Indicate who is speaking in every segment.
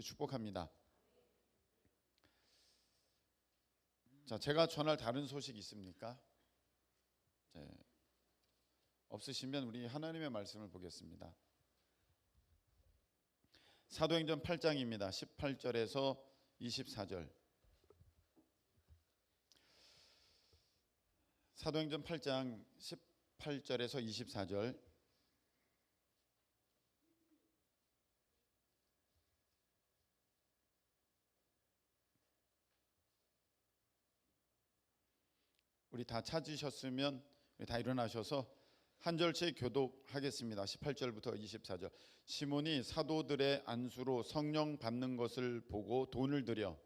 Speaker 1: 축복합니다. 자, 제가 전할 다른 소식 있습니까? 네. 없으시면 우리 하나님의 말씀을 보겠습니다. 사도행전 8장입니다. 18절에서 24절. 사도행전 8장 18절에서 24절. 우리 다 찾으셨으면 우리 다 일어나셔서 한 절씩 교독하겠습니다. 18절부터 24절. 시몬이 사도들의 안수로 성령 받는 것을 보고 돈을 들여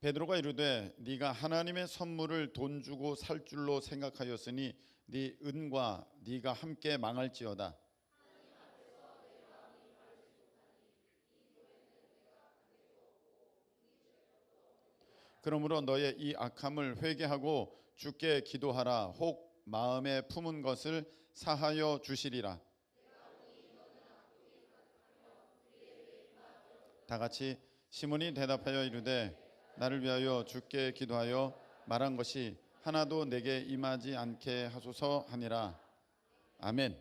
Speaker 1: 베드로가 이르되 네가 하나님의 선물을 돈 주고 살 줄로 생각하였으니 네 은과 네가 함께 망할지어다. 그러므로 너의 이 악함을 회개하고 주께 기도하라. 혹 마음에 품은 것을 사하여 주시리라. 다 같이 시몬이 대답하여 이르되 나를 위하여 주께 기도하여 말한 것이 하나도 내게 임하지 않게 하소서 하니라. 아멘.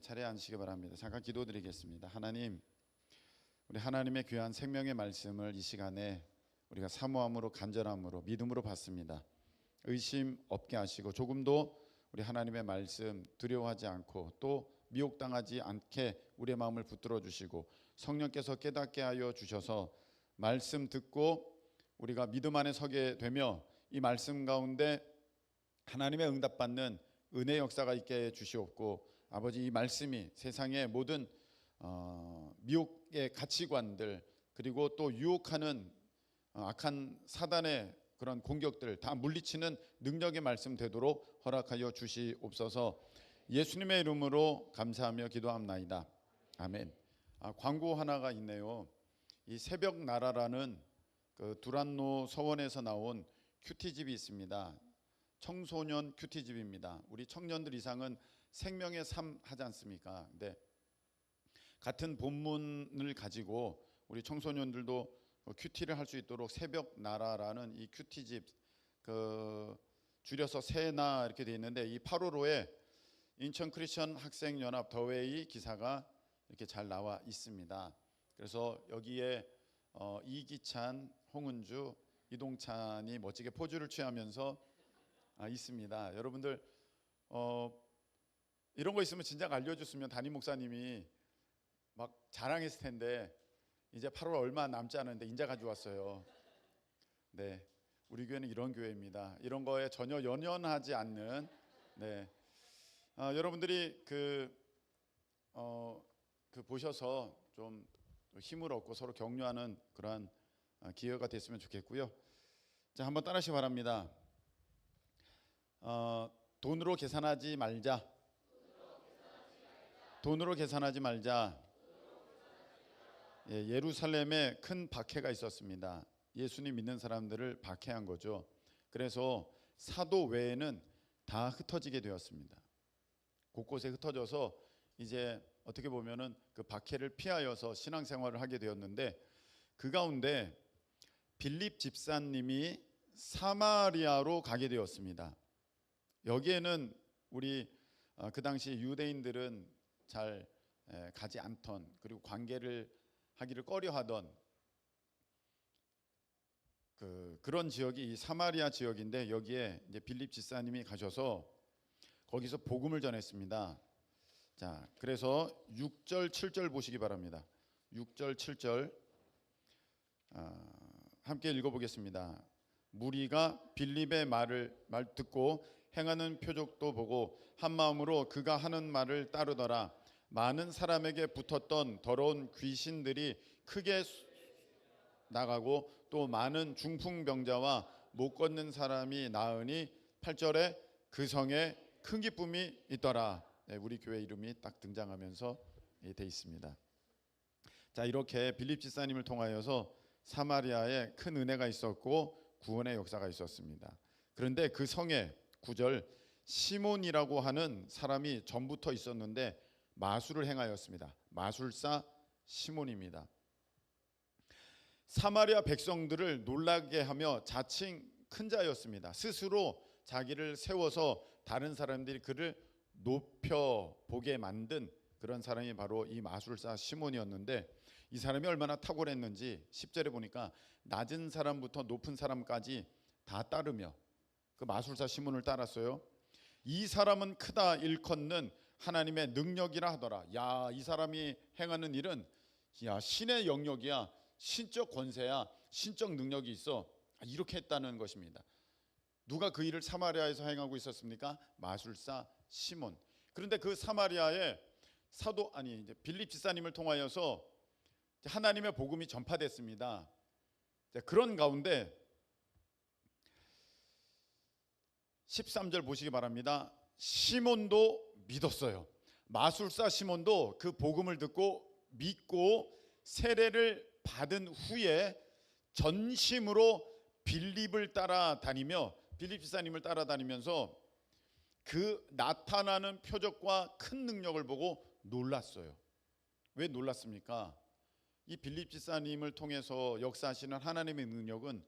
Speaker 1: 차례에 앉으시기 바랍니다. 잠깐 기도드리겠습니다. 하나님, 우리 하나님의 귀한 생명의 말씀을 이 시간에 우리가 사모함으로 간절함으로 믿음으로 받습니다. 의심 없게 하시고 조금도 우리 하나님의 말씀 두려워하지 않고 또 미혹당하지 않게 우리의 마음을 붙들어 주시고 성령께서 깨닫게 하여 주셔서 말씀 듣고 우리가 믿음 안에 서게 되며 이 말씀 가운데 하나님의 응답받는 은혜 역사가 있게 해 주시옵고 아버지, 이 말씀이 세상의 모든 미혹의 가치관들 그리고 또 유혹하는 악한 사단의 그런 공격들 다 물리치는 능력의 말씀 되도록 허락하여 주시옵소서. 예수님의 이름으로 감사하며 기도합나이다. 아멘. 광고 하나가 있네요. 이 새벽 나라라는 그 두란노 서원에서 나온 큐티집이 있습니다. 청소년 큐티집입니다. 우리 청년들 이상은 생명의 삶 하지 않습니까? 근데 같은 본문을 가지고 우리 청소년들도 큐티를 할 수 있도록 새벽 나라라는 이 큐티집, 줄여서 새나 이렇게 돼 있는데 이 8호로에 인천 크리스천 학생연합 더웨이 기사가 이렇게 잘 나와 있습니다. 그래서 여기에 이기찬, 홍은주, 이동찬이 멋지게 포즈를 취하면서 있습니다. 여러분들 이런 거 있으면 진작 알려줬으면 담임 목사님이 막 자랑했을 텐데 이제 8월 얼마 남지 않았는데 인자 가져왔어요. 네, 우리 교회는 이런 교회입니다. 이런 거에 전혀 연연하지 않는. 네, 여러분들이 보셔서 좀 힘을 얻고 서로 격려하는 그러한 기회가 됐으면 좋겠고요. 자, 한번 따라하시기 바랍니다. 돈으로 계산하지 말자. 돈으로 계산하지 말자. 예루살렘에 큰 박해가 있었습니다. 예수님 믿는 사람들을 박해한 거죠. 그래서 사도 외에는 다 흩어지게 되었습니다. 곳곳에 흩어져서 이제 어떻게 보면은 그 박해를 피하여서 신앙생활을 하게 되었는데 그 가운데 빌립 집사님이 사마리아로 가게 되었습니다. 여기에는 우리 그 당시 유대인들은 잘 가지 않던, 그리고 관계를 하기를 꺼려하던 그런 지역이 이 사마리아 지역인데 여기에 이제 빌립 집사님이 가셔서 거기서 복음을 전했습니다. 자, 그래서 6절 7절 보시기 바랍니다. 6절 7절 함께 읽어보겠습니다. 무리가 빌립의 말 듣고 행하는 표적도 보고 한 마음으로 그가 하는 말을 따르더라. 많은 사람에게 붙었던 더러운 귀신들이 크게 나가고 또 많은 중풍병자와 못 걷는 사람이 나으니 8절에 그 성에 큰 기쁨이 있더라. 네, 우리 교회 이름이 딱 등장하면서 돼 있습니다. 자, 이렇게 빌립 집사님을 통하여서 사마리아에 큰 은혜가 있었고 구원의 역사가 있었습니다. 그런데 그 성에 9절 시몬이라고 하는 사람이 전부터 있었는데 마술을 행하였습니다. 마술사 시몬입니다. 사마리아 백성들을 놀라게 하며 자칭 큰 자였습니다. 스스로 자기를 세워서 다른 사람들이 그를 높여 보게 만든 그런 사람이 바로 이 마술사 시몬이었는데, 이 사람이 얼마나 탁월했는지 10절에 보니까 낮은 사람부터 높은 사람까지 다 따르며 그 마술사 시몬을 따랐어요. 이 사람은 크다 일컫는 하나님의 능력이라 하더라. 야, 이 사람이 행하는 일은 야, 신의 영역이야, 신적 권세야, 신적 능력이 있어. 이렇게 했다는 것입니다. 누가 그 일을 사마리아에서 행하고 있었습니까? 마술사 시몬. 그런데 그 사마리아에 이제 빌립 지사님을 통하여서 하나님의 복음이 전파됐습니다. 그런 가운데 13절 보시기 바랍니다. 시몬도 믿었어요. 마술사 시몬도 그 복음을 듣고 믿고 세례를 받은 후에 전심으로 빌립을 따라다니며 빌립 지사님을 따라다니면서 그 나타나는 표적과 큰 능력을 보고 놀랐어요. 왜 놀랐습니까? 이 빌립 지사님을 통해서 역사하시는 하나님의 능력은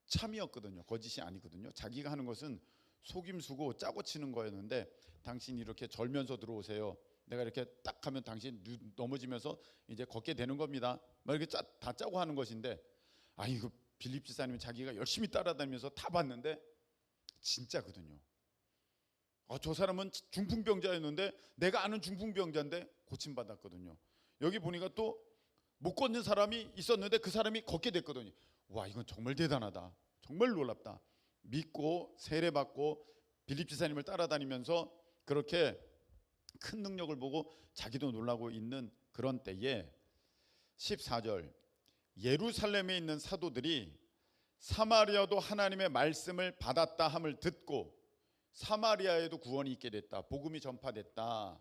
Speaker 1: 참이었거든요. 거짓이 아니거든요. 자기가 하는 것은 속임수고 짜고 치는 거였는데, 당신이 이렇게 절면서 들어오세요. 내가 이렇게 딱 하면 당신 넘어지면서 이제 걷게 되는 겁니다. 막 이렇게 다 짜고 하는 것인데, 이거 빌립 지사님이 자기가 열심히 따라다니면서 다 봤는데 진짜거든요. 저 사람은 중풍병자였는데 내가 아는 중풍병자인데 고침받았거든요. 여기 보니까 또 못 걷는 사람이 있었는데 그 사람이 걷게 됐거든요. 와, 이건 정말 대단하다. 정말 놀랍다. 믿고 세례받고 빌립 지사님을 따라다니면서 그렇게 큰 능력을 보고 자기도 놀라고 있는 그런 때에 14절, 예루살렘에 있는 사도들이 사마리아도 하나님의 말씀을 받았다 함을 듣고, 사마리아에도 구원이 있게 됐다, 복음이 전파됐다,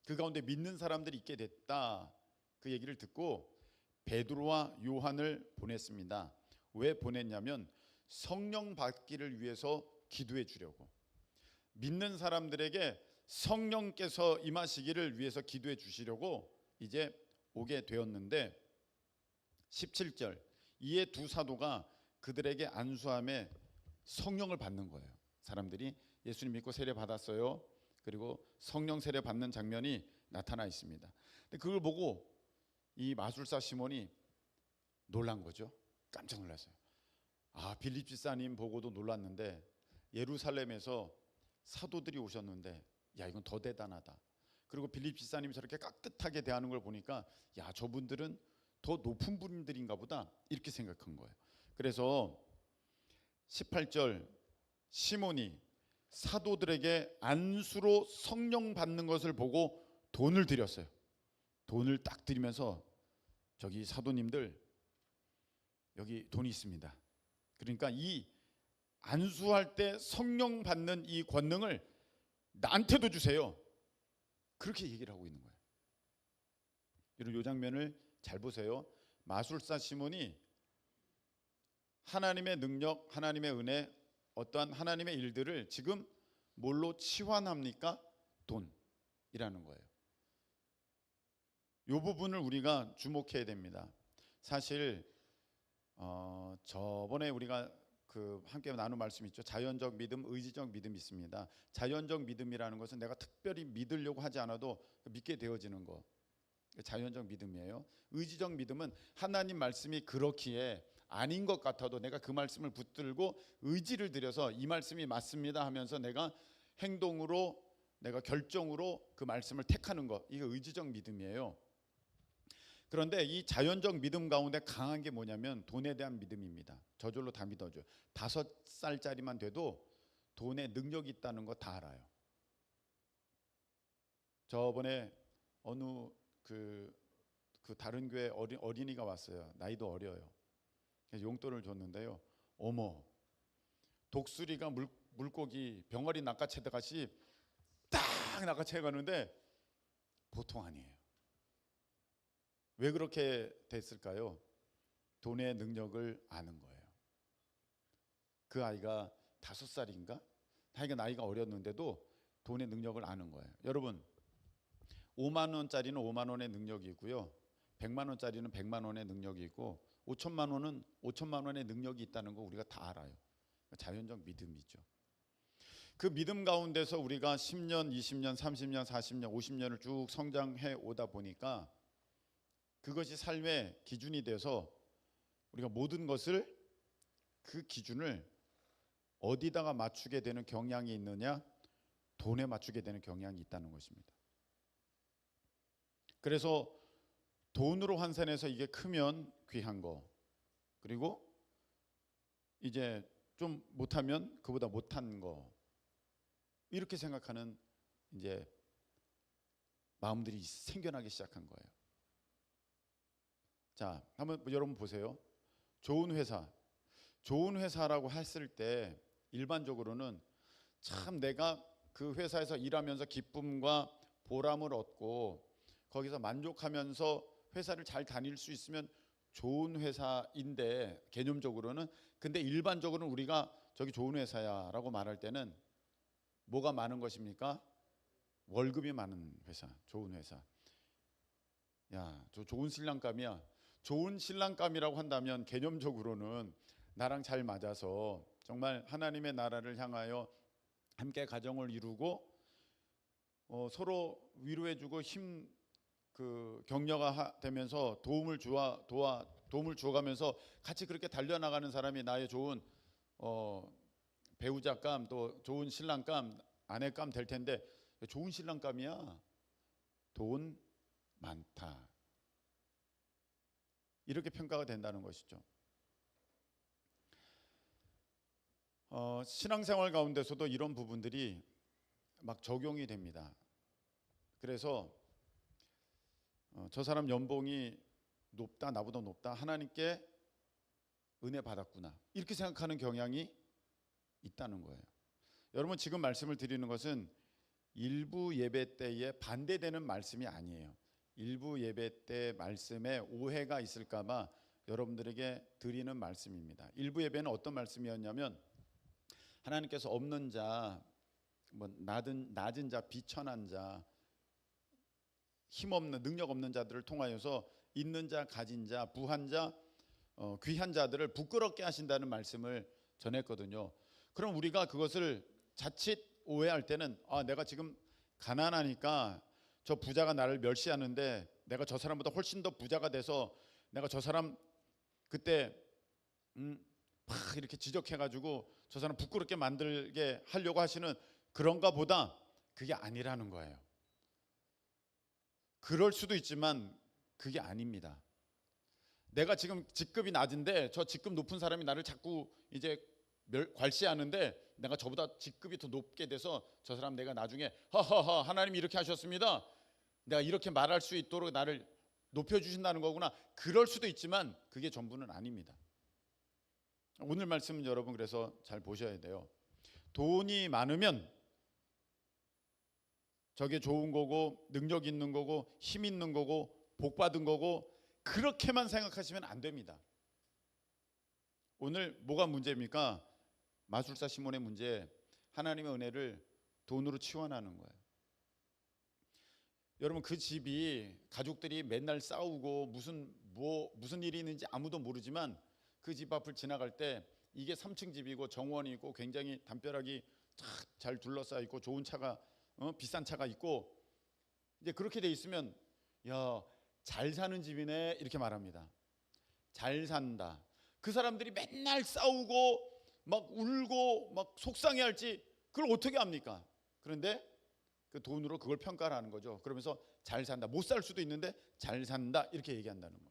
Speaker 1: 그 가운데 믿는 사람들이 있게 됐다, 그 얘기를 듣고 베드로와 요한을 보냈습니다. 왜 보냈냐면 성령 받기를 위해서 기도해 주려고. 믿는 사람들에게 성령께서 임하시기를 위해서 기도해 주시려고 이제 오게 되었는데, 17절, 이에 두 사도가 그들에게 안수함에 성령을 받는 거예요. 사람들이 예수님 믿고 세례 받았어요. 그리고 성령 세례 받는 장면이 나타나 있습니다. 근데 그걸 보고 이 마술사 시몬이 놀란 거죠. 깜짝 놀랐어요. 빌립 지사님 보고도 놀랐는데 예루살렘에서 사도들이 오셨는데, 야, 이건 더 대단하다. 그리고 빌립 지사님이 저렇게 깍듯하게 대하는 걸 보니까, 야, 저분들은 더 높은 분들인가 보다, 이렇게 생각한 거예요. 그래서 18절, 시몬이 사도들에게 안수로 성령 받는 것을 보고 돈을 드렸어요. 돈을 딱 드리면서, 저기 사도님들 여기 돈이 있습니다. 그러니까 이 안수할 때 성령 받는 이 권능을 나한테도 주세요. 그렇게 얘기를 하고 있는 거예요. 여러분, 이 장면을 잘 보세요. 마술사 시몬이 하나님의 능력, 하나님의 은혜, 어떠한 하나님의 일들을 지금 뭘로 치환합니까? 돈이라는 거예요. 이 부분을 우리가 주목해야 됩니다. 사실 저번에 우리가 함께 나눈 말씀 있죠. 자연적 믿음, 의지적 믿음이 있습니다. 자연적 믿음이라는 것은 내가 특별히 믿으려고 하지 않아도 믿게 되어지는 거, 자연적 믿음이에요. 의지적 믿음은 하나님 말씀이 그렇기에 아닌 것 같아도 내가 그 말씀을 붙들고 의지를 들여서 이 말씀이 맞습니다 하면서 내가 행동으로, 내가 결정으로 그 말씀을 택하는 것, 이게 의지적 믿음이에요. 그런데 이 자연적 믿음 가운데 강한 게 뭐냐면 돈에 대한 믿음입니다. 저절로 다 믿어줘요. 5살짜리만 돼도 돈에 능력이 있다는 거 다 알아요. 저번에 어느 그 다른 교회 어린이가 왔어요. 나이도 어려요. 그래서 용돈을 줬는데요. 어머, 독수리가 물고기 병아리 낚아채듯이 딱 낚아채 가는데 보통 아니에요. 왜 그렇게 됐을까요? 돈의 능력을 아는 거예요. 그 아이가 5살인가? 자기가 나이가 어렸는데도 돈의 능력을 아는 거예요. 여러분, 5만 원짜리는 5만 원의 능력이 있고요, 100만 원짜리는 100만 원의 능력이 있고, 5천만 원은 5천만 원의 능력이 있다는 거 우리가 다 알아요. 자연적 믿음이죠. 그 믿음 가운데서 우리가 10년, 20년, 30년, 40년, 50년을 쭉 성장해 오다 보니까 그것이 삶의 기준이 돼서 우리가 모든 것을, 그 기준을 어디다가 맞추게 되는 경향이 있느냐? 돈에 맞추게 되는 경향이 있다는 것입니다. 그래서 돈으로 환산해서 이게 크면 귀한 거, 그리고 이제 좀 못하면 그보다 못한 거, 이렇게 생각하는 이제 마음들이 생겨나기 시작한 거예요. 자, 한번 여러분 보세요. 좋은 회사라고 했을 때 일반적으로는 참 내가 그 회사에서 일하면서 기쁨과 보람을 얻고 거기서 만족하면서 회사를 잘 다닐 수 있으면 좋은 회사인데, 개념적으로는. 근데 일반적으로는 우리가 저기 좋은 회사야 라고 말할 때는 뭐가 많은 것입니까? 월급이 많은 회사, 좋은 회사. 야, 저 좋은 신랑감이야. 좋은 신랑감이라고 한다면 개념적으로는 나랑 잘 맞아서 정말 하나님의 나라를 향하여 함께 가정을 이루고 서로 위로해주고 격려가 되면서 도움을 주어가면서 같이 그렇게 달려나가는 사람이 나의 좋은 배우자감, 또 좋은 신랑감, 아내감 될 텐데, 좋은 신랑감이야, 돈 많다, 이렇게 평가가 된다는 것이죠. 신앙생활 가운데서도 이런 부분들이 막 적용이 됩니다. 그래서 저 사람 연봉이 높다, 나보다 높다, 하나님께 은혜 받았구나, 이렇게 생각하는 경향이 있다는 거예요. 여러분, 지금 말씀을 드리는 것은 일부 예배 때에 반대되는 말씀이 아니에요. 일부 예배 때 말씀에 오해가 있을까 봐 여러분들에게 드리는 말씀입니다. 일부 예배는 어떤 말씀이었냐면, 하나님께서 없는 자, 낮은 자, 비천한 자, 힘없는, 능력 없는 자들을 통하여서 있는 자, 가진 자, 부한 자, 귀한 자들을 부끄럽게 하신다는 말씀을 전했거든요. 그럼 우리가 그것을 자칫 오해할 때는, 내가 지금 가난하니까 저 부자가 나를 멸시하는데 내가 저 사람보다 훨씬 더 부자가 돼서 내가 저 사람 그때 막 이렇게 지적해가지고 저 사람 부끄럽게 만들게 하려고 하시는 그런가 보다, 그게 아니라는 거예요. 그럴 수도 있지만 그게 아닙니다. 내가 지금 직급이 낮은데 저 직급 높은 사람이 나를 자꾸 이제 괄시하는데, 내가 저보다 직급이 더 높게 돼서 저 사람 내가 나중에 허허허 하나님이 이렇게 하셨습니다, 내가 이렇게 말할 수 있도록 나를 높여주신다는 거구나, 그럴 수도 있지만 그게 전부는 아닙니다. 오늘 말씀은 여러분 그래서 잘 보셔야 돼요. 돈이 많으면 저게 좋은 거고, 능력 있는 거고, 힘 있는 거고, 복 받은 거고, 그렇게만 생각하시면 안 됩니다. 오늘 뭐가 문제입니까? 마술사 시몬의 문제, 하나님의 은혜를 돈으로 치환하는 거예요. 여러분, 그 집이 가족들이 맨날 싸우고 무슨 일이 있는지 아무도 모르지만 그 집 앞을 지나갈 때 이게 3층 집이고 정원이 있고 굉장히 담벼락이 잘 둘러싸여 있고 좋은 차가 비싼 차가 있고, 이제 그렇게 돼 있으면 야, 잘 사는 집이네, 이렇게 말합니다. 잘 산다. 그 사람들이 맨날 싸우고 막 울고 막 속상해할지 그걸 어떻게 합니까? 그런데 그 돈으로 그걸 평가를 하는 거죠. 그러면서 잘 산다, 못 살 수도 있는데 잘 산다, 이렇게 얘기한다는 거예요.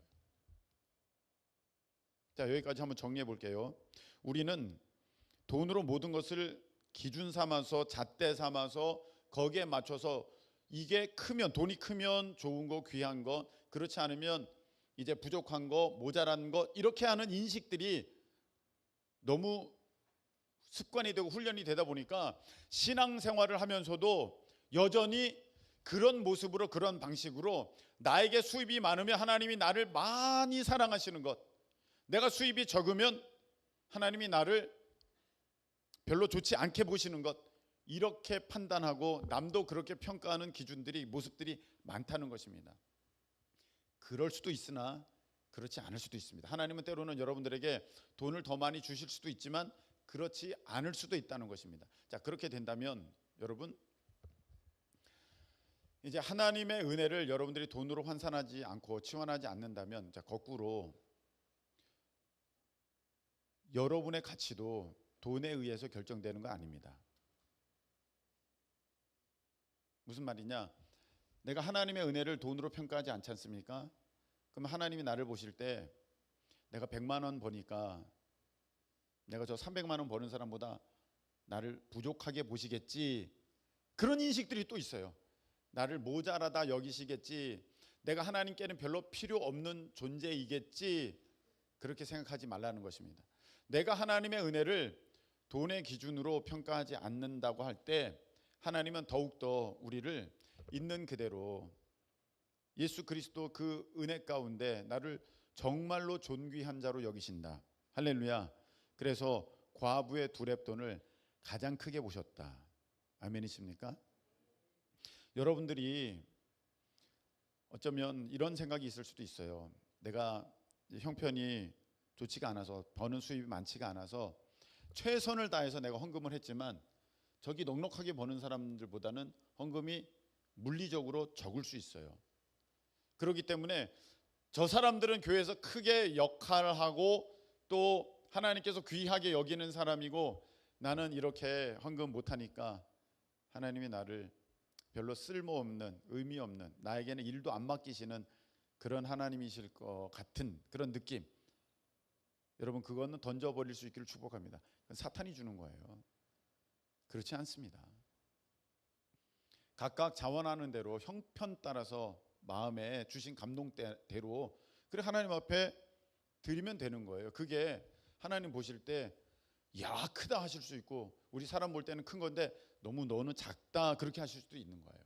Speaker 1: 자, 여기까지 한번 정리해 볼게요. 우리는 돈으로 모든 것을 기준 삼아서, 잣대 삼아서 거기에 맞춰서, 이게 크면, 돈이 크면 좋은 거, 귀한 거, 그렇지 않으면 이제 부족한 거, 모자란 거, 이렇게 하는 인식들이 너무 습관이 되고 훈련이 되다 보니까 신앙생활을 하면서도 여전히 그런 모습으로, 그런 방식으로 나에게 수입이 많으면 하나님이 나를 많이 사랑하시는 것, 내가 수입이 적으면 하나님이 나를 별로 좋지 않게 보시는 것, 이렇게 판단하고 남도 그렇게 평가하는 기준들이 모습들이 많다는 것입니다. 그럴 수도 있으나 그렇지 않을 수도 있습니다. 하나님은 때로는 여러분들에게 돈을 더 많이 주실 수도 있지만 그렇지 않을 수도 있다는 것입니다. 자, 그렇게 된다면 여러분, 이제 하나님의 은혜를 여러분들이 돈으로 환산하지 않고 치환하지 않는다면, 자, 거꾸로 여러분의 가치도 돈에 의해서 결정되는 거 아닙니다. 무슨 말이냐? 내가 하나님의 은혜를 돈으로 평가하지 않지 않습니까? 그럼 하나님이 나를 보실 때 내가 100만 원 버니까 내가 저 300만 원 버는 사람보다 나를 부족하게 보시겠지, 그런 인식들이 또 있어요. 나를 모자라다 여기시겠지, 내가 하나님께는 별로 필요 없는 존재이겠지, 그렇게 생각하지 말라는 것입니다. 내가 하나님의 은혜를 돈의 기준으로 평가하지 않는다고 할 때 하나님은 더욱더 우리를 있는 그대로 예수 그리스도 그 은혜 가운데 나를 정말로 존귀한 자로 여기신다. 할렐루야. 그래서 과부의 두렙돈을 가장 크게 보셨다. 아멘이십니까? 여러분들이 어쩌면 이런 생각이 있을 수도 있어요. 내가 형편이 좋지가 않아서, 버는 수입이 많지가 않아서 최선을 다해서 내가 헌금을 했지만 저기 넉넉하게 버는 사람들보다는 헌금이 물리적으로 적을 수 있어요. 그렇기 때문에 저 사람들은 교회에서 크게 역할을 하고 또 하나님께서 귀하게 여기는 사람이고 나는 이렇게 헌금 못하니까 하나님이 나를 별로 쓸모없는, 의미 없는, 나에게는 일도 안 맡기시는 그런 하나님이실 것 같은 그런 느낌, 여러분, 그거는 던져버릴 수 있기를 축복합니다. 그건 사탄이 주는 거예요. 그렇지 않습니다. 각각 자원하는 대로 형편 따라서 마음에 주신 감동대로 그래 하나님 앞에 드리면 되는 거예요. 그게 하나님 보실 때 야 크다 하실 수 있고, 우리 사람 볼 때는 큰 건데 너무 너는 작다 그렇게 하실 수도 있는 거예요.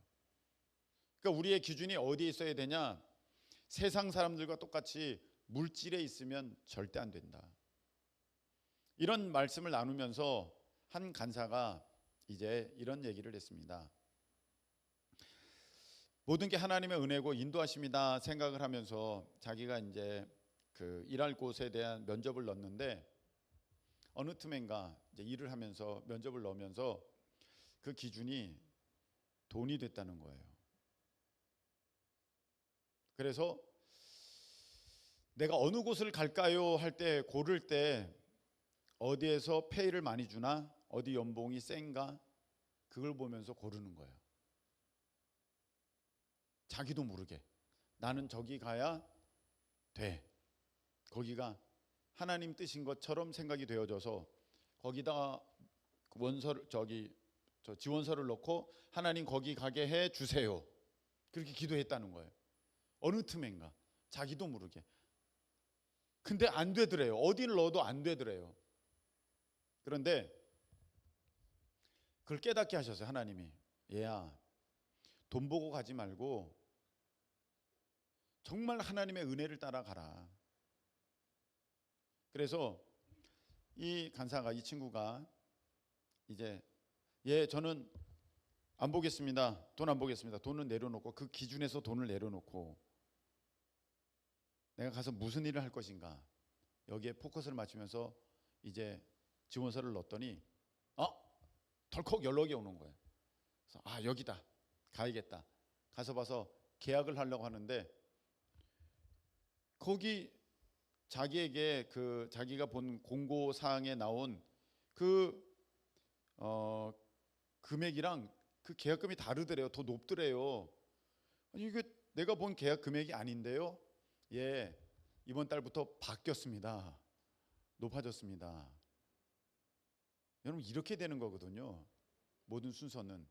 Speaker 1: 그러니까 우리의 기준이 어디에 있어야 되냐? 세상 사람들과 똑같이 물질에 있으면 절대 안 된다. 이런 말씀을 나누면서 한 간사가 이제 이런 얘기를 했습니다. 모든 게 하나님의 은혜고 인도하심이다 생각을 하면서 자기가 이제 그 일할 곳에 대한 면접을 넣었는데 어느 틈엔가 이제 일을 하면서 면접을 넣으면서 그 기준이 돈이 됐다는 거예요. 그래서 내가 어느 곳을 갈까요 할 때 고를 때 어디에서 페이를 많이 주나, 어디 연봉이 센가, 그걸 보면서 고르는 거예요. 자기도 모르게 나는 저기 가야 돼. 거기가 하나님 뜻인 것처럼 생각이 되어져서 거기다 원서를 지원서를 넣고 하나님 거기 가게 해 주세요. 그렇게 기도했다는 거예요. 어느 틈엔가 자기도 모르게. 근데 안 되더래요. 어디를 넣어도 안 되더래요. 그런데 그걸 깨닫게 하셨어요. 하나님이. 얘야, 돈 보고 가지 말고 정말 하나님의 은혜를 따라가라. 그래서 이 간사가, 이 친구가 이제 저는 안 보겠습니다. 돈 안 보겠습니다. 돈은 내려놓고, 그 기준에서 돈을 내려놓고 내가 가서 무슨 일을 할 것인가, 여기에 포커스를 맞추면서 이제 지원서를 넣었더니 덜컥 연락이 오는 거예요. 그래서 여기다 가야겠다. 가서 봐서 계약을 하려고 하는데 거기 자기에게 그 자기가 본 공고 사항에 나온 그 금액이랑 그 계약금이 다르더래요. 더 높더래요. 아니 이게 내가 본 계약 금액이 아닌데요. 예, 이번 달부터 바뀌었습니다. 높아졌습니다. 여러분, 이렇게 되는 거거든요. 모든 순서는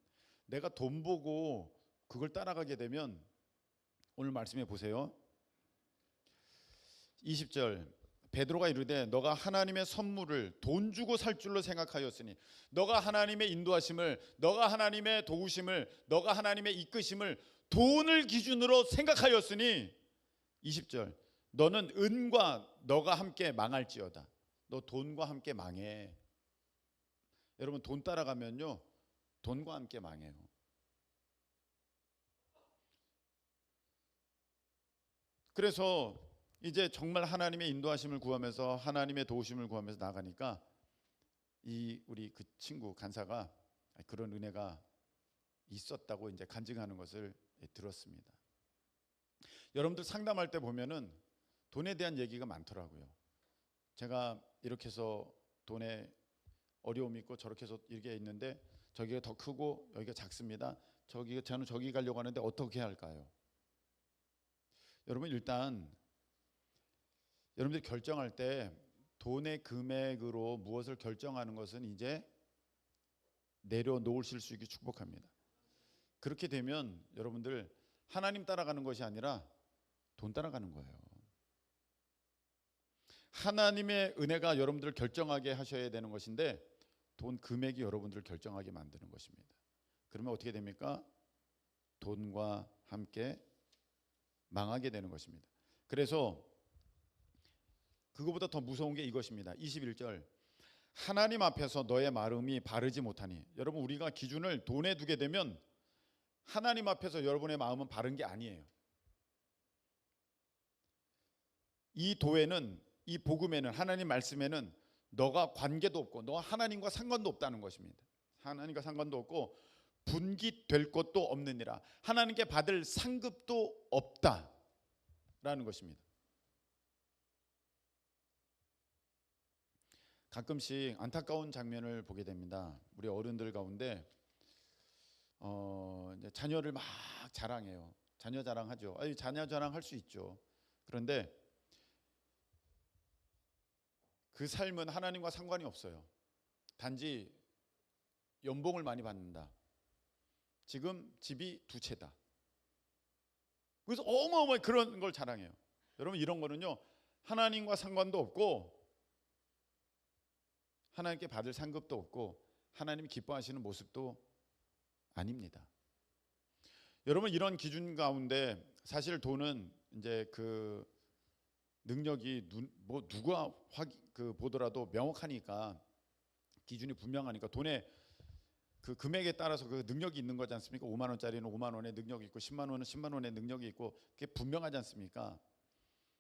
Speaker 1: 내가 돈 보고 그걸 따라가게 되면, 오늘 말씀해 보세요. 20절, 베드로가 이르되 너가 하나님의 선물을 돈 주고 살 줄로 생각하였으니, 너가 하나님의 인도하심을, 너가 하나님의 도우심을, 너가 하나님의 이끄심을 돈을 기준으로 생각하였으니, 20절, 너는 은과 너가 함께 망할지어다. 너 돈과 함께 망해. 여러분, 돈 따라가면요 돈과 함께 망해요. 그래서 이제 정말 하나님의 인도하심을 구하면서 하나님의 도우심을 구하면서 나가니까 이 우리 그 친구 간사가 그런 은혜가 있었다고 이제 간증하는 것을 들었습니다. 여러분들 상담할 때 보면은 돈에 대한 얘기가 많더라고요. 제가 이렇게 해서 돈에 어려움이 있고 저렇게 해서 이게 있는데 저기가 더 크고 여기가 작습니다. 저는 저기 가려고 하는데 어떻게 할까요? 여러분 일단 여러분들이 결정할 때 돈의 금액으로 무엇을 결정하는 것은 이제 내려놓으실 수 있게 축복합니다. 그렇게 되면 여러분들 하나님 따라가는 것이 아니라 돈 따라가는 거예요. 하나님의 은혜가 여러분들을 결정하게 하셔야 되는 것인데 돈 금액이 여러분들을 결정하게 만드는 것입니다. 그러면 어떻게 됩니까? 돈과 함께 망하게 되는 것입니다. 그래서 그거보다 더 무서운 게 이것입니다. 21절 하나님 앞에서 너의 마음이 바르지 못하니. 여러분 우리가 기준을 돈에 두게 되면 하나님 앞에서 여러분의 마음은 바른 게 아니에요. 이 도에는 이 복음에는 하나님 말씀에는 너가 관계도 없고 너가 하나님과 상관도 없다는 것입니다. 하나님과 상관도 없고 분깃될 것도 없느니라. 하나님께 받을 상급도 없다라는 것입니다. 가끔씩 안타까운 장면을 보게 됩니다. 우리 어른들 가운데 이제 자녀를 막 자랑해요. 자녀 자랑하죠. 자녀 자랑할 수 있죠. 그런데 그 삶은 하나님과 상관이 없어요. 단지 연봉을 많이 받는다. 지금 집이 2채다. 그래서 어마어마하게 그런 걸 자랑해요. 여러분 이런 거는요 하나님과 상관도 없고 하나님께 받을 상급도 없고 하나님이 기뻐하시는 모습도 아닙니다. 여러분 이런 기준 가운데 사실 돈은 이제 그 능력이 누가 보더라도 명확하니까 기준이 분명하니까 돈의 그 금액에 따라서 그 능력이 있는 거지 않습니까? 5만 원짜리는 5만 원의 능력이 있고 10만 원은 10만 원의 능력이 있고 그게 분명하지 않습니까?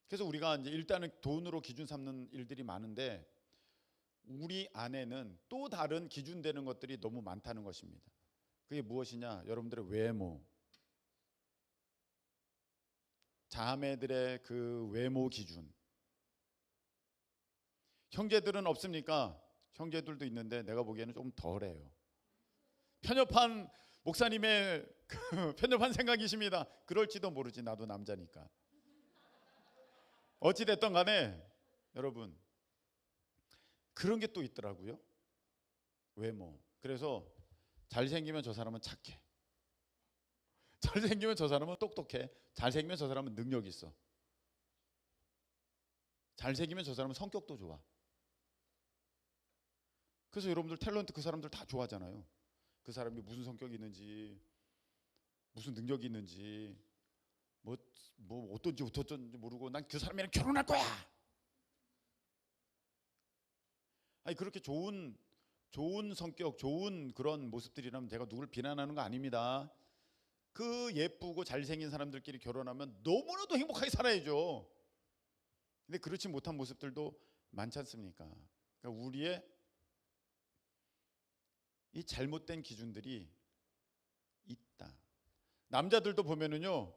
Speaker 1: 그래서 우리가 이제 일단은 돈으로 기준 삼는 일들이 많은데 우리 안에는 또 다른 기준되는 것들이 너무 많다는 것입니다. 그게 무엇이냐? 여러분들의 외모, 자매들의 그 외모 기준. 형제들은 없습니까? 형제들도 있는데 내가 보기에는 좀 덜해요. 편협한 목사님의 편협한 생각이십니다. 그럴지도 모르지. 나도 남자니까. 어찌 됐든 간에 여러분 그런 게 또 있더라고요. 외모. 그래서 잘생기면 저 사람은 착해. 잘생기면 저 사람은 똑똑해. 잘생기면 저 사람은 능력 있어. 잘생기면 저 사람은 성격도 좋아. 그래서 여러분들 탤런트 그 사람들 다 좋아하잖아요. 그 사람이 무슨 성격이 있는지 무슨 능력이 있는지 뭐 어떤지 모르고 난 그 사람이랑 결혼할 거야. 아니 그렇게 좋은 성격, 좋은 그런 모습들이라면 제가 누구를 비난하는 거 아닙니다. 그 예쁘고 잘생긴 사람들끼리 결혼하면 너무나도 행복하게 살아야죠. 근데 그렇지 못한 모습들도 많지 않습니까? 그러니까 우리의 이 잘못된 기준들이 있다. 남자들도 보면은요,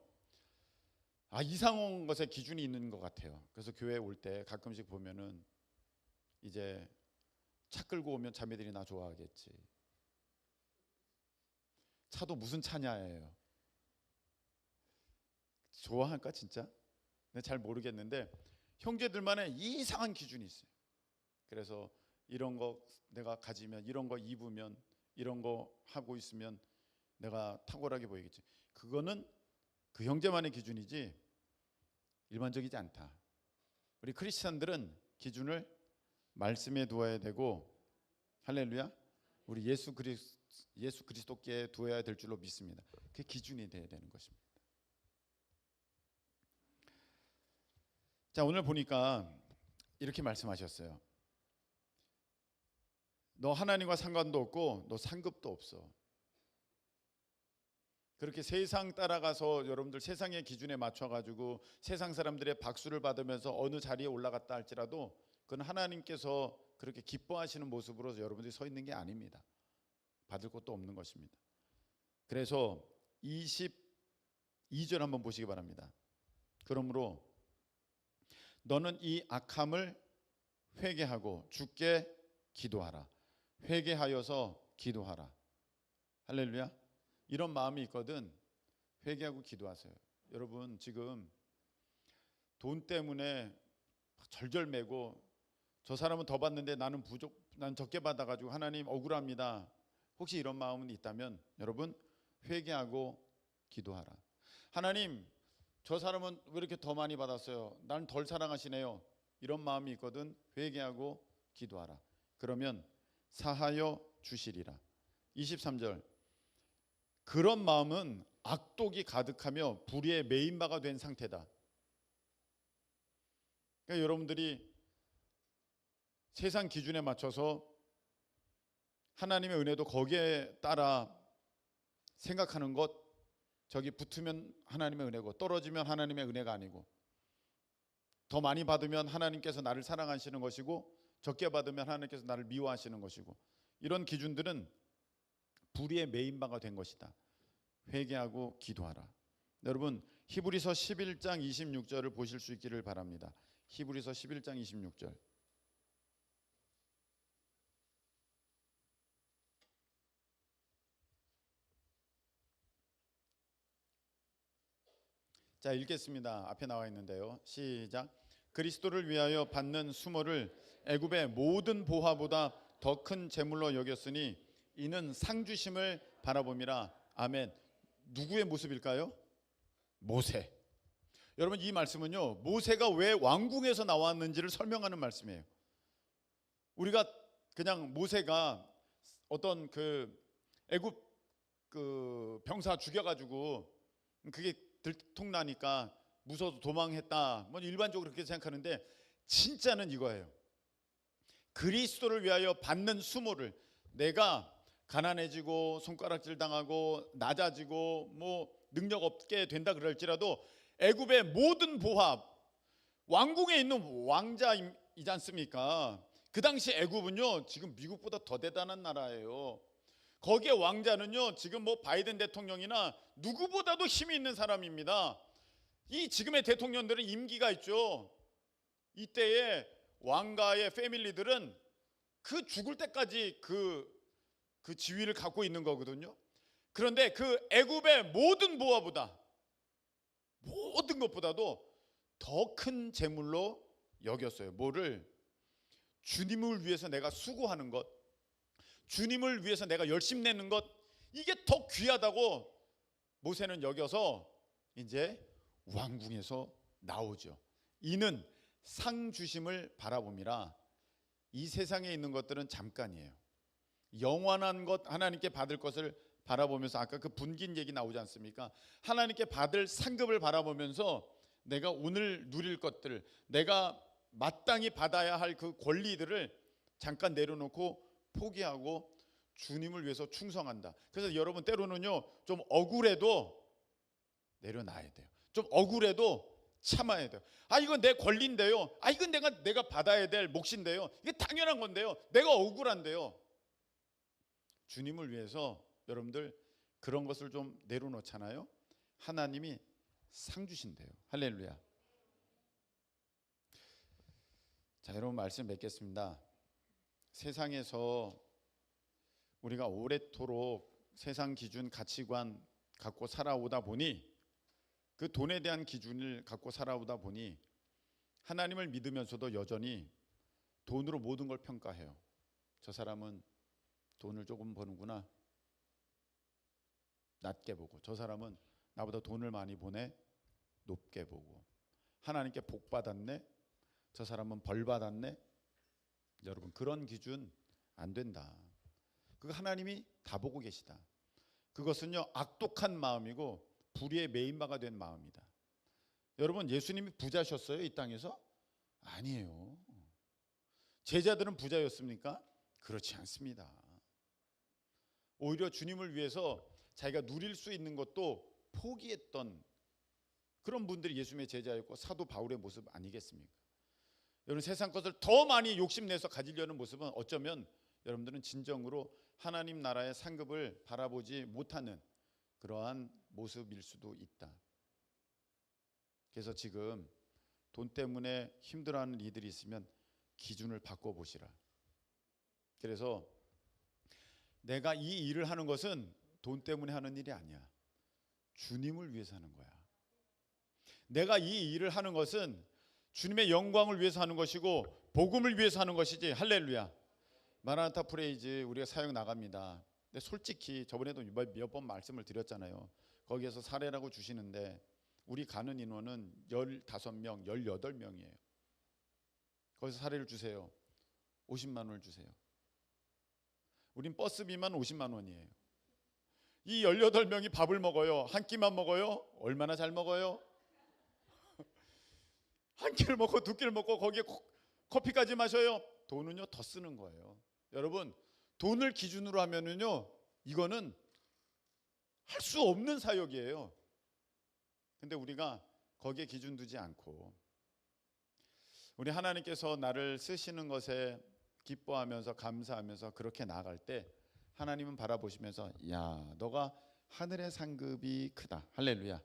Speaker 1: 이상한 것에 기준이 있는 것 같아요. 그래서 교회 올 때 가끔씩 보면은 이제 차 끌고 오면 자매들이 나 좋아하겠지. 차도 무슨 차냐예요. 좋아할까 진짜? 근데 잘 모르겠는데 형제들만의 이상한 기준이 있어요. 그래서 이런 거 내가 가지면, 이런 거 입으면, 이런 거 하고 있으면 내가 탁월하게 보이겠지. 그거는 그 형제만의 기준이지 일반적이지 않다. 우리 크리스찬들은 기준을 말씀에 두어야 되고, 할렐루야, 우리 예수 그리스도께 두어야 될 줄로 믿습니다. 그게 기준이 되어야 되는 것입니다. 자, 오늘 보니까 이렇게 말씀하셨어요. 너 하나님과 상관도 없고 너 상급도 없어. 그렇게 세상 따라가서 여러분들 세상의 기준에 맞춰가지고 세상 사람들의 박수를 받으면서 어느 자리에 올라갔다 할지라도 그건 하나님께서 그렇게 기뻐하시는 모습으로 여러분들이 서 있는 게 아닙니다. 받을 것도 없는 것입니다. 그래서 22절 한번 보시기 바랍니다. 그러므로 너는 이 악함을 회개하고 주께 기도하라. 회개하여서 기도하라. 할렐루야. 이런 마음이 있거든. 회개하고 기도하세요. 여러분 지금 돈 때문에 절절매고 저 사람은 더 받는데 나는 난 적게 받아가지고 하나님 억울합니다. 혹시 이런 마음은 있다면 여러분 회개하고 기도하라. 하나님 저 사람은 왜 이렇게 더 많이 받았어요? 나는 덜 사랑하시네요. 이런 마음이 있거든. 회개하고 기도하라. 그러면 사하여 주시리라. 23절 그런 마음은 악독이 가득하며 불의에 매인 바가 된 상태다. 그러니까 여러분들이 세상 기준에 맞춰서 하나님의 은혜도 거기에 따라 생각하는 것, 저기 붙으면 하나님의 은혜고 떨어지면 하나님의 은혜가 아니고, 더 많이 받으면 하나님께서 나를 사랑하시는 것이고 적게 받으면 하나님께서 나를 미워하시는 것이고, 이런 기준들은 불의의 매인 바가 된 것이다. 회개하고 기도하라. 여러분 히브리서 11장 26절을 보실 수 있기를 바랍니다. 히브리서 11장 26절. 자, 읽겠습니다. 앞에 나와 있는데요. 시작. 그리스도를 위하여 받는 수모를 애굽의 모든 보화보다 더 큰 재물로 여겼으니 이는 상 주심을 바라봄이라. 아멘. 누구의 모습일까요? 모세. 여러분 이 말씀은요, 모세가 왜 왕궁에서 나왔는지를 설명하는 말씀이에요. 우리가 그냥 모세가 어떤 그 애굽 그 병사 죽여가지고 그게 들통나니까 무서워서 도망했다, 뭐 일반적으로 그렇게 생각하는데, 진짜는 이거예요. 그리스도를 위하여 받는 수모를, 내가 가난해지고 손가락질 당하고 낮아지고 뭐 능력 없게 된다 그럴지라도 애굽의 모든 보합, 왕궁에 있는 왕자이지 않습니까? 그 당시 애굽은요 지금 미국보다 더 대단한 나라예요. 거기에 왕자는요 지금 뭐 바이든 대통령이나 누구보다도 힘이 있는 사람입니다. 이 지금의 대통령들은 임기가 있죠. 이때의 왕가의 패밀리들은 그 죽을 때까지 그 지위를 갖고 있는 거거든요. 그런데 그 애굽의 모든 보화보다, 모든 것보다도 더 큰 재물로 여겼어요. 뭐를? 주님을 위해서 내가 수고하는 것, 주님을 위해서 내가 열심 내는 것, 이게 더 귀하다고 모세는 여겨서 이제 왕궁에서 나오죠. 이는 상 주심을 바라봄이라. 이 세상에 있는 것들은 잠깐이에요. 영원한 것, 하나님께 받을 것을 바라보면서, 아까 그 분긴 얘기 나오지 않습니까? 하나님께 받을 상급을 바라보면서 내가 오늘 누릴 것들, 내가 마땅히 받아야 할 그 권리들을 잠깐 내려놓고 포기하고 주님을 위해서 충성한다. 그래서 여러분 때로는요 좀 억울해도 내려놔야 돼요. 좀 억울해도 참아야 돼요. 아 이건 내 권리인데요, 아 이건 내가 받아야 될 몫인데요, 이게 당연한 건데요, 내가 억울한데요. 주님을 위해서 여러분들 그런 것을 좀 내려놓잖아요. 하나님이 상 주신대요. 할렐루야. 자, 여러분 말씀 맺겠습니다. 세상에서 우리가 오랫도록 세상 기준 가치관 갖고 살아오다 보니, 그 돈에 대한 기준을 갖고 살아오다 보니 하나님을 믿으면서도 여전히 돈으로 모든 걸 평가해요. 저 사람은 돈을 조금 버는구나, 낮게 보고, 저 사람은 나보다 돈을 많이 버네, 높게 보고, 하나님께 복 받았네, 저 사람은 벌 받았네. 여러분 그런 기준 안 된다. 그거 하나님이 다 보고 계시다. 그것은요 악독한 마음이고 불의의 매인바가 된 마음이다. 여러분 예수님이 부자셨어요 이 땅에서? 아니에요. 제자들은 부자였습니까? 그렇지 않습니다. 오히려 주님을 위해서 자기가 누릴 수 있는 것도 포기했던 그런 분들이 예수님의 제자였고 사도 바울의 모습 아니겠습니까? 여러분, 세상 것을 더 많이 욕심내서 가지려는 모습은 어쩌면 여러분들은 진정으로 하나님 나라의 상급을 바라보지 못하는 그러한 모습일 수도 있다. 그래서 지금 돈 때문에 힘들어하는 이들이 있으면 기준을 바꿔보시라. 그래서 내가 이 일을 하는 것은 돈 때문에 하는 일이 아니야. 주님을 위해서 하는 거야. 내가 이 일을 하는 것은 주님의 영광을 위해서 하는 것이고 복음을 위해서 하는 것이지. 할렐루야. 마라나타 프레이즈 우리가 사역 나갑니다. 근데 솔직히 저번에도 몇 번 말씀을 드렸잖아요. 거기에서 사례라고 주시는데 우리 가는 인원은 15명, 18명이에요. 거기서 사례를 주세요. 50만 원을 주세요. 우린 버스비만 50만 원이에요. 이 18명이 밥을 먹어요? 한 끼만 먹어요? 얼마나 잘 먹어요? 한 끼를 먹고 두 끼를 먹고 거기에 커피까지 마셔요? 돈은요 더 쓰는 거예요. 여러분, 돈을 기준으로 하면은요 이거는 할 수 없는 사역이에요. 근데 우리가 거기에 기준 두지 않고 우리 하나님께서 나를 쓰시는 것에 기뻐하면서 감사하면서 그렇게 나아갈 때 하나님은 바라보시면서 야, 너가 하늘의 상급이 크다. 할렐루야.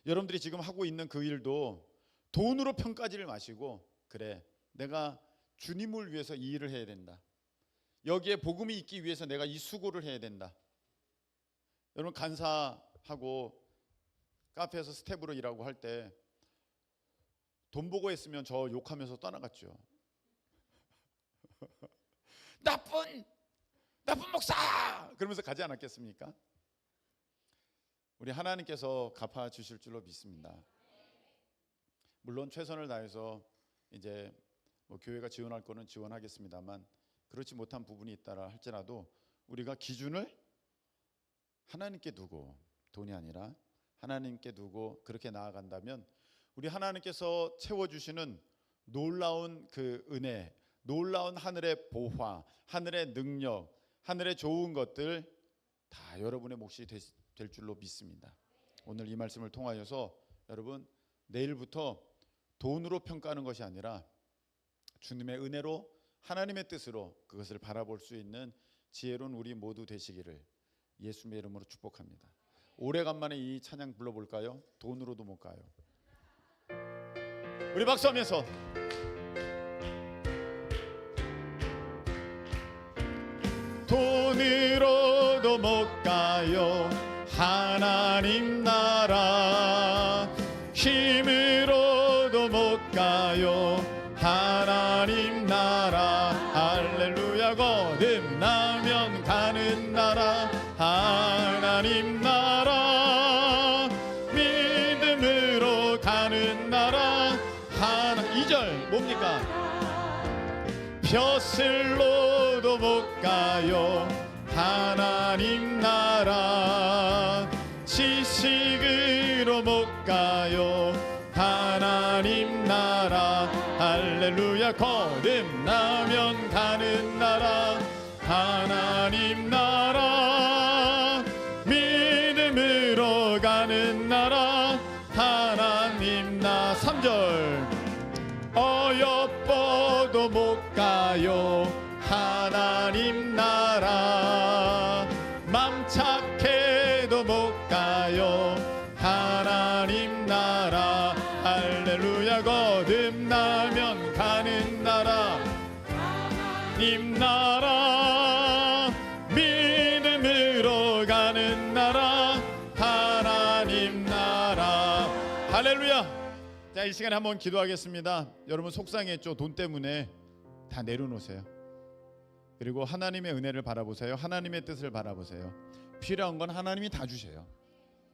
Speaker 1: 여러분들이 지금 하고 있는 그 일도 돈으로 평가지를 마시고 그래, 내가 주님을 위해서 이 일을 해야 된다. 여기에 복음이 있기 위해서 내가 이 수고를 해야 된다. 여러분, 간사하고 카페에서 스텝으로 일하고 할 때 돈 보고 했으면 저 욕하면서 떠나갔죠. 나쁜 목사! 그러면서 가지 않았겠습니까? 우리 하나님께서 갚아주실 줄로 믿습니다. 물론 최선을 다해서 이제 뭐 교회가 지원할 거는 지원하겠습니다만 그렇지 못한 부분이 있다라 할지라도 우리가 기준을 하나님께 두고, 돈이 아니라 하나님께 두고 그렇게 나아간다면 우리 하나님께서 채워주시는 놀라운 그 은혜, 놀라운 하늘의 보화, 하늘의 능력, 하늘의 좋은 것들 다 여러분의 몫이 될 줄로 믿습니다. 오늘 이 말씀을 통하여서 여러분, 내일부터 돈으로 평가하는 것이 아니라 주님의 은혜로 하나님의 뜻으로 그것을 바라볼 수 있는 지혜로운 우리 모두 되시기를 예수님의 이름으로 축복합니다. 오래간만에 이 찬양 불러볼까요? 돈으로도 못 가요. 우리 박수하면서 돈으로도 못 가요 하나님 나라, 힘으로도 못 가요 하나님 나라. 할렐루야. 거듭나면 가는 나라 하나님 나라, 믿음으로 가는 나라 하나. 2절 뭡니까? 벼슬로도 못 가요 하나님 나라, 지식으로 못 가요 하나님 나라. 할렐루야. 거듭나면 가는 나라 하나님 나라, 믿음으로 가는 나라 하나님 나라. 3절 어여뻐도 못 가요 하나님 나라, 맘 착해도 못 가요 하나님 나라. 할렐루야. 거듭나면 가는 나라 하나님 나라, 믿음으로 가는 나라 하나님 나라. 할렐루야. 자, 이 시간에 한번 기도하겠습니다. 여러분 속상했죠? 돈 때문에 다 내려놓으세요. 그리고 하나님의 은혜를 바라보세요. 하나님의 뜻을 바라보세요. 필요한 건 하나님이 다 주세요.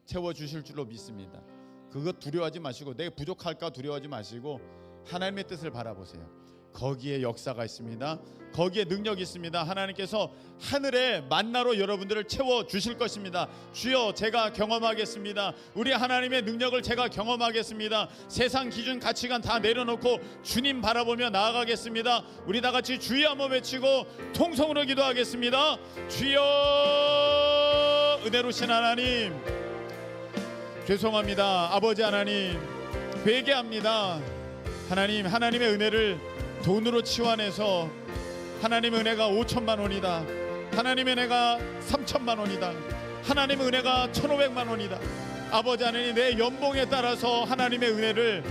Speaker 1: 채워주실 줄로 믿습니다. 그것 두려워하지 마시고, 내가 부족할까 두려워하지 마시고 하나님의 뜻을 바라보세요. 거기에 역사가 있습니다. 거기에 능력이 있습니다. 하나님께서 하늘의 만나로 여러분들을 채워 주실 것입니다. 주여, 제가 경험하겠습니다. 우리 하나님의 능력을 제가 경험하겠습니다. 세상 기준 가치관 다 내려놓고 주님 바라보며 나아가겠습니다. 우리 다 같이 주여 한번 외치고 통성으로 기도하겠습니다. 주여, 은혜로우신 하나님, 죄송합니다. 아버지 하나님, 회개합니다. 하나님, 하나님의 은혜를 돈으로 치환해서 하나님의 은혜가 5천만 원이다, 하나님의 은혜가 3천만 원이다, 하나님의 은혜가 1,500만 원이다. 아버지 하나님, 내 연봉에 따라서 하나님의 은혜를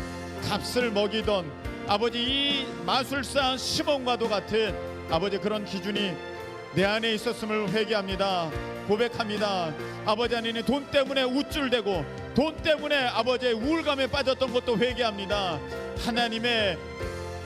Speaker 1: 값을 먹이던 아버지 이 마술사 시몬과도 같은 아버지 그런 기준이 내 안에 있었음을 회개합니다. 고백합니다. 아버지 하나님, 돈 때문에 우쭐대고 돈 때문에 아버지의 우울감에 빠졌던 것도 회개합니다. 하나님의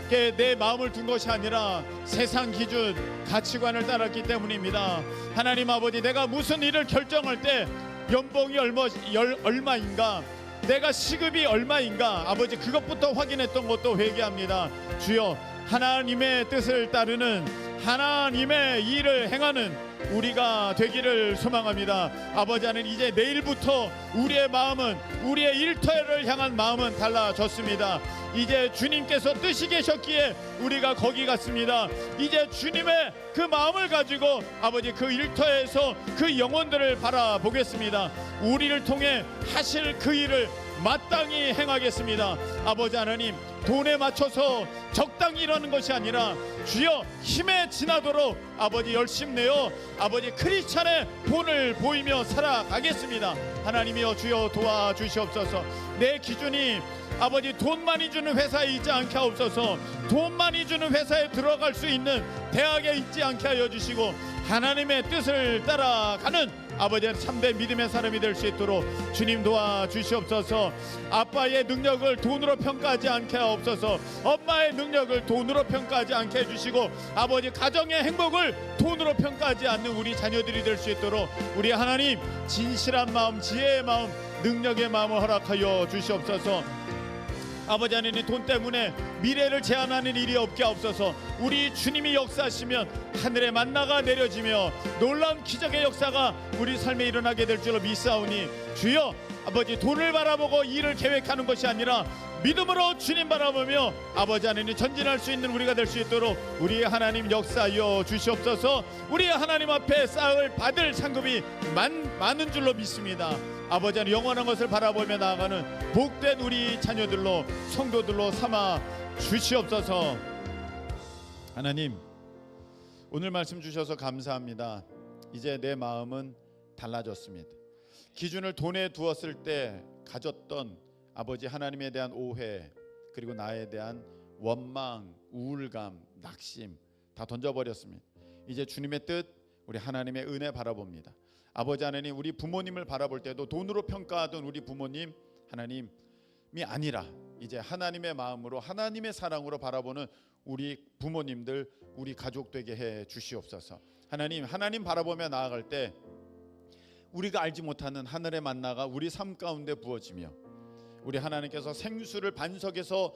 Speaker 1: 내 마음을 둔 것이 아니라 세상 기준 가치관을 따랐기 때문입니다. 하나님 아버지, 내가 무슨 일을 결정할 때 연봉이 얼마인가, 내가 시급이 얼마인가, 아버지 그것부터 확인했던 것도 회개합니다. 주여, 하나님의 뜻을 따르는 하나님의 일을 행하는 우리가 되기를 소망합니다. 아버지 하나님, 이제 내일부터 우리의 마음은, 우리의 일터를 향한 마음은 달라졌습니다. 이제 주님께서 뜻이 계셨기에 우리가 거기 갔습니다. 이제 주님의 그 마음을 가지고 아버지 그 일터에서 그 영혼들을 바라보겠습니다. 우리를 통해 하실 그 일을 마땅히 행하겠습니다. 아버지 하나님, 돈에 맞춰서 적당히 일하는 것이 아니라 주여, 힘에 지나도록 아버지 열심 내어 아버지 크리스찬의 본을 보이며 살아가겠습니다. 하나님이여, 주여 도와주시옵소서. 내 기준이 아버지 돈 많이 주는 회사에 있지 않게 하옵소서. 돈 많이 주는 회사에 들어갈 수 있는 대학에 있지 않게 하여 주시고, 하나님의 뜻을 따라가는 아버지의 참된 믿음의 사람이 될 수 있도록 주님 도와주시옵소서. 아빠의 능력을 돈으로 평가하지 않게 하옵소서. 엄마의 능력을 돈으로 평가하지 않게 해주시고, 아버지 가정의 행복을 돈으로 평가하지 않는 우리 자녀들이 될 수 있도록 우리 하나님 진실한 마음, 지혜의 마음, 능력의 마음을 허락하여 주시옵소서. 아버지 하나님, 돈 때문에 미래를 제한하는 일이 없게 하옵소서. 우리 주님이 역사하시면 하늘의 만나가 내려지며 놀라운 기적의 역사가 우리 삶에 일어나게 될 줄로 믿사오니, 주여 아버지, 돈을 바라보고 일을 계획하는 것이 아니라 믿음으로 주님 바라보며 아버지 하나님 전진할 수 있는 우리가 될 수 있도록 우리 하나님 역사하여 주시옵소서. 우리 하나님 앞에 쌓을 받을 상급이 많은 줄로 믿습니다. 아버지 하나님, 영원한 것을 바라보며 나아가는 복된 우리 자녀들로, 성도들로 삼아 주시옵소서. 하나님, 오늘 말씀 주셔서 감사합니다. 이제 내 마음은 달라졌습니다. 기준을 돈에 두었을 때 가졌던 아버지 하나님에 대한 오해, 그리고 나에 대한 원망, 우울감, 낙심 다 던져버렸습니다. 이제 주님의 뜻, 우리 하나님의 은혜 바라봅니다. 아버지 하나님, 우리 부모님을 바라볼 때도 돈으로 평가하던 우리 부모님 하나님이 아니라 이제 하나님의 마음으로, 하나님의 사랑으로 바라보는 우리 부모님들, 우리 가족 되게 해 주시옵소서. 하나님 바라보며 나아갈 때 우리가 알지 못하는 하늘의 만나가 우리 삶 가운데 부어지며, 우리 하나님께서 생수를 반석에서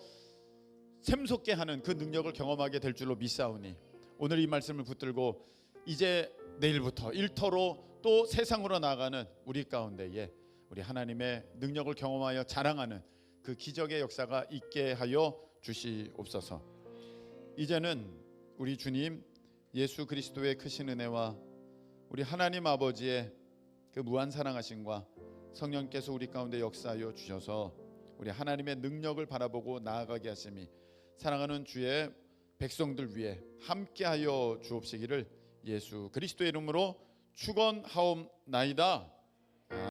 Speaker 1: 샘솟게 하는 그 능력을 경험하게 될 줄로 믿사오니, 오늘 이 말씀을 붙들고 이제 내일부터 일터로 또 세상으로 나가는 우리 가운데에 우리 하나님의 능력을 경험하여 자랑하는 그 기적의 역사가 있게 하여 주시옵소서. 이제는 우리 주님 예수 그리스도의 크신 은혜와 우리 하나님 아버지의 그 무한 사랑하심과 성령께서 우리 가운데 역사하여 주셔서 우리 하나님의 능력을 바라보고 나아가게 하심이 사랑하는 주의 백성들 위해 함께하여 주옵시기를 예수 그리스도의 이름으로 축원하옵나이다.